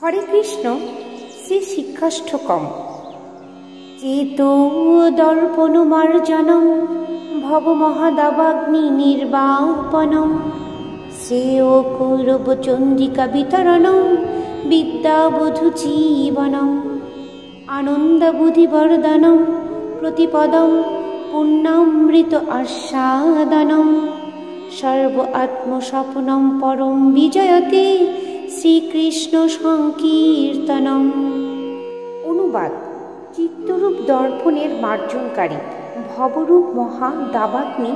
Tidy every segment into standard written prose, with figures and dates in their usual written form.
হরে কৃষ্ণ। শ্রী শিক্ষাষ্টকম। চেতো দর্পণমার্জনম ভব মহাদাবাগ্নি নির্বাপনম শ্রেয় কৌরব চন্দ্রিকা বিতরণম বিদ্যাবধূ জীবনম আনন্দবুধিবর্ধনম প্রতিপদম পুণ্যামৃত আস্বাদনম সর্ব আত্মস্বপ্নম পরম বিজয়তে শ্রীকৃষ্ণ সংকীর্তনম। অনুবাদ: চিত্তরূপ দর্পণের মার্জনকারী, ভবরূপ মহা দাবাগ্নি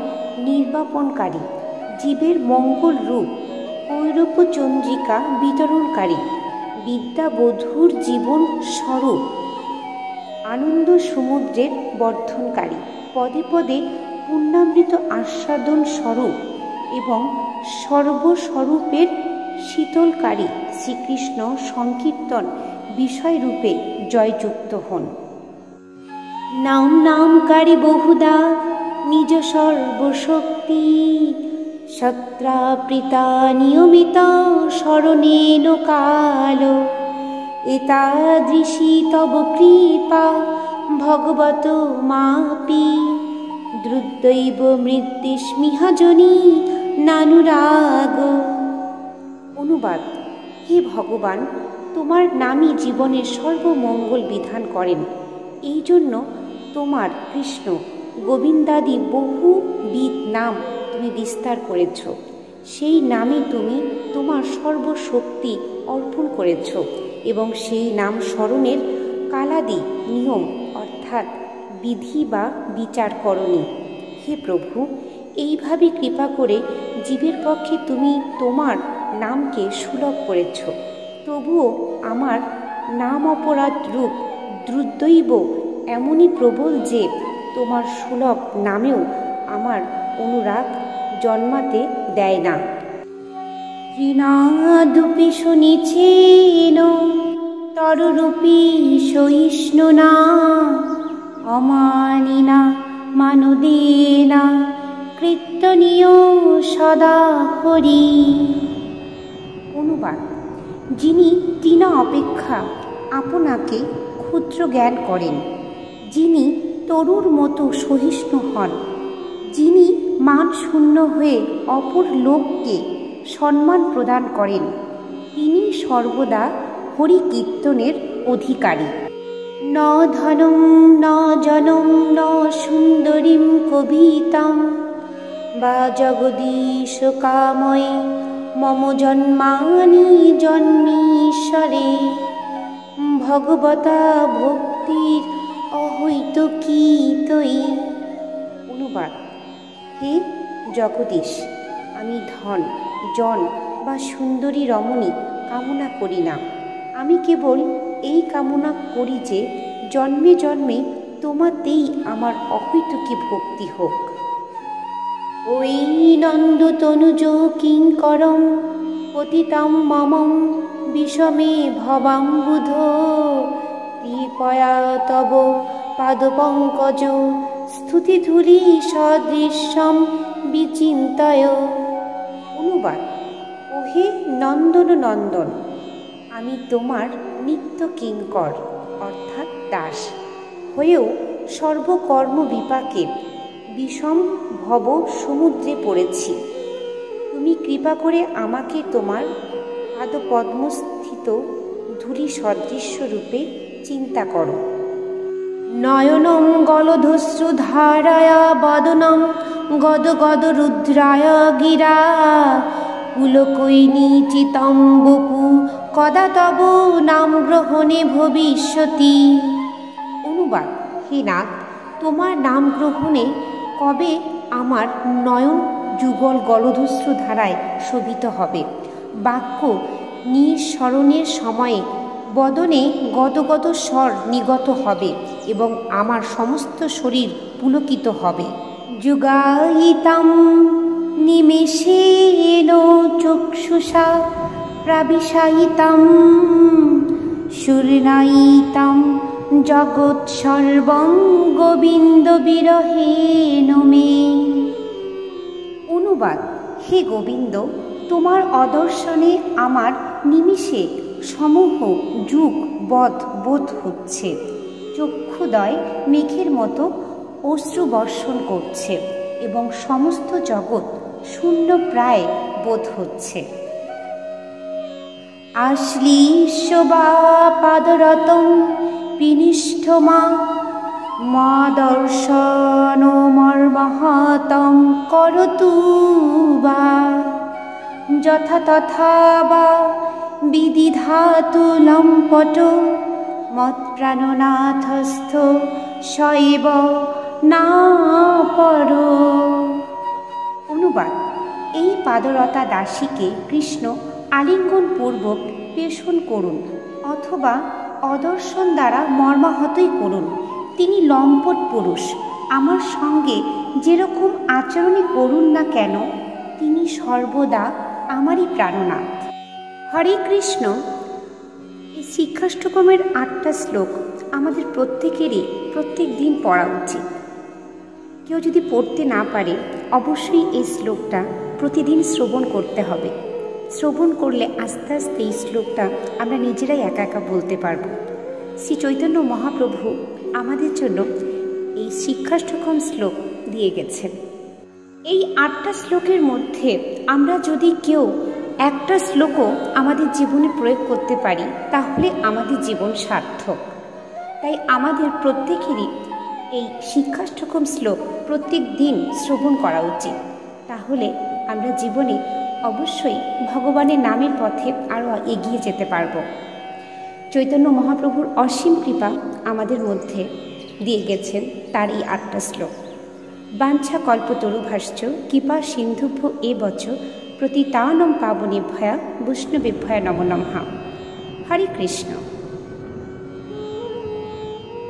নির্বাপনকারী, জীবের মঙ্গল রূপ কৈরব চন্দ্রিকা বিতরণকারী, বিদ্যাবধূর জীবন স্বরূপ আনন্দ সমুদ্রের বর্ধনকারী, পদে পদে পুণ্যামৃত আস্বাদন স্বরূপ এবং সর্বস্বরূপের শীতলকারী শ্রীকৃষ্ণ সংকীর্তন বিষয়রূপে জয়যুক্ত হন। নাম নামকারী বহুদা নিজ সর্বশক্তি সত্রাবৃতা নিয়মিত স্মরণেন কাল এতাদৃশী তব কৃপা ভগবত মাপি দ্রুতৈব মৃত্যুস্মিহাজনী নানুরাগ। অনুবাদ: হে ভগবান, তোমার নামই জীবনের সর্বমঙ্গল বিধান করেন। এই জন্য তোমার কৃষ্ণ গোবিন্দাদি বহুবিধ নাম তুমি বিস্তার করেছ। সেই নামে তুমি তোমার সর্বশক্তি অর্পণ করেছ এবং সেই নাম স্মরণের কালাদি নিয়ম অর্থাৎ বিধি বা বিচার করনি। হে প্রভু, এইভাবে কৃপা করে জীবের পক্ষে তুমি তোমার নামকে সুলভ করেছ। তবুও আমার নাম অপরাধ রূপ দ্রুতদৈব এমনই প্রবল যে তোমার সুলভ নামেও আমার অনুরাগ জন্মাতে দেয় না। ঋণাদুপি শুনিছেন তররূপী সহিষ্ণুনা অমানিনা মানদেনা কীর্তনীয় সদা হরি। অনুবাদ: যিনি তৃণা অপেক্ষা আপনাকে ক্ষুদ্র জ্ঞান করেন, যিনি তরুর মতো সহিষ্ণু হন, যিনি মান শূন্য হয়ে অপর লোককে সম্মান প্রদান করেন, তিনি সর্বদা হরি কীর্তনের অধিকারী। ন ধনম ন জনম ন সুন্দরীম কবিতাম বা জগদীশ কাময়ে মম জন্মানি জন্মীশ্বরে ভগবতা ভক্তির অহৈতুকীতয়ী। অনুবাদ: হে জগদীশ, আমি ধন, জন বা সুন্দরী রমণী কামনা করি না। আমি কেবল এই কামনা করি যে জন্মে জন্মে তোমাতেই আমার অহৈতুকী ভক্তি হোক। ওই নন্দ তনুজ কিঙ্করম পতিতাম মমম বিষমে ভবাম্বুধ কৃপয়া তব পাদপঙ্কজ স্তুতিধূলি সদৃশ্যম বিচিন্তয়। অনুবাদ: ওহে নন্দন নন্দন, আমি তোমার নিত্য কিঙ্কর অর্থাৎ দাস হয়েও সর্বকর্ম বিপাকে বিষম ভব সমুদ্রে পড়েছি। তুমি কৃপা করে আমাকে তোমার পাদপদ্মস্থিত ধূলি সদৃশ্য রূপে চিন্তা করো। নয়নম গলধশ্রু ধারায়া বদনম গদ গদ রুদ্রায় গিরা পুলকৈনী চিতম বপু কদা তব নাম গ্রহণে ভবিষ্যতি। অনুবাদ: হে নাথ, তোমার নাম গ্রহণে কবে আমার নয়ন যুগল গলধশ্রু ধারায় শোভিত হবে। বাক্য নিঃসরণের সময়ে বদনে গদগদ স্বর নিগত হবে এবং আমার সমস্ত শরীর পুলকিত হবে। যুগায়িতাম নিমেষেন চক্ষুষা প্রাবিশায়িতাম শূর্ণায়িতাম জগৎ সর্বং গোবিন্দ বিরহেন মে। অনুবাদ: হে গোবিন্দ, তোমার অদর্শনে আমার নিমিষে সমূহ যুগ বোধ হচ্ছে। চক্ষুদয় মেঘের মতো অশ্রু বর্ষণ করছে এবং সমস্ত জগৎ শূন্য প্রায় বোধ হচ্ছে। আশ্লীষ্যবা পাদরতং বিনিষ্ঠমা মদর্শনমর্মহতং করতু বা যথা তথা বা বিদিধাতু লম্পট মৎপ্রাণনাথস্থ শৈব না পর। অনুবাদ: এই পাদরতা দাসীকে কৃষ্ণ আলিঙ্গনপূর্বক পেষণ করুন অথবা অদর্শন দ্বারা মর্মাহতই করুন। তিনি লম্পট পুরুষ, আমার সঙ্গে যেরকম আচরণই করুন না কেন, তিনি সর্বদা আমারই প্রাণনাথ। হরে কৃষ্ণ। এই শিক্ষাষ্টকমের 8টা শ্লোক আমাদের প্রত্যেকেরই প্রত্যেক দিন পড়া উচিত। কেউ যদি পড়তে না পারে, অবশ্যই এই শ্লোকটা প্রতিদিন শ্রবণ করতে হবে। শ্রবণ করলে আস্তে আস্তে এই শ্লোকটা আমরা নিজেরাই একা একা বলতে পারব। শ্রী চৈতন্য মহাপ্রভু আমাদের জন্য এই শিক্ষাষ্টকম শ্লোক দিয়ে গেছেন। এই 8টা শ্লোকের মধ্যে আমরা যদি কেউ একটা শ্লোকও আমাদের জীবনে প্রয়োগ করতে পারি, তাহলে আমাদের জীবন সার্থক। তাই আমাদের প্রত্যেকেরই এই শিক্ষাষ্টকম শ্লোক প্রত্যেক দিন শ্রবণ করা উচিত। তাহলে আমরা জীবনে অবশ্যই ভগবানের নামের পথে আরও এগিয়ে যেতে পারব। চৈতন্য মহাপ্রভুর অসীম কৃপা আমাদের মধ্যে দিয়ে গেছেন তার এই 8টা শ্লোক। বাঞ্ছা কল্পতরুভাশ্চ কৃপা সিন্ধুভ্য এবচ প্রতিতানম পাবনেভ্যয়া বৈষ্ণবেভ্যয়া নমো নমঃ। হরে কৃষ্ণ।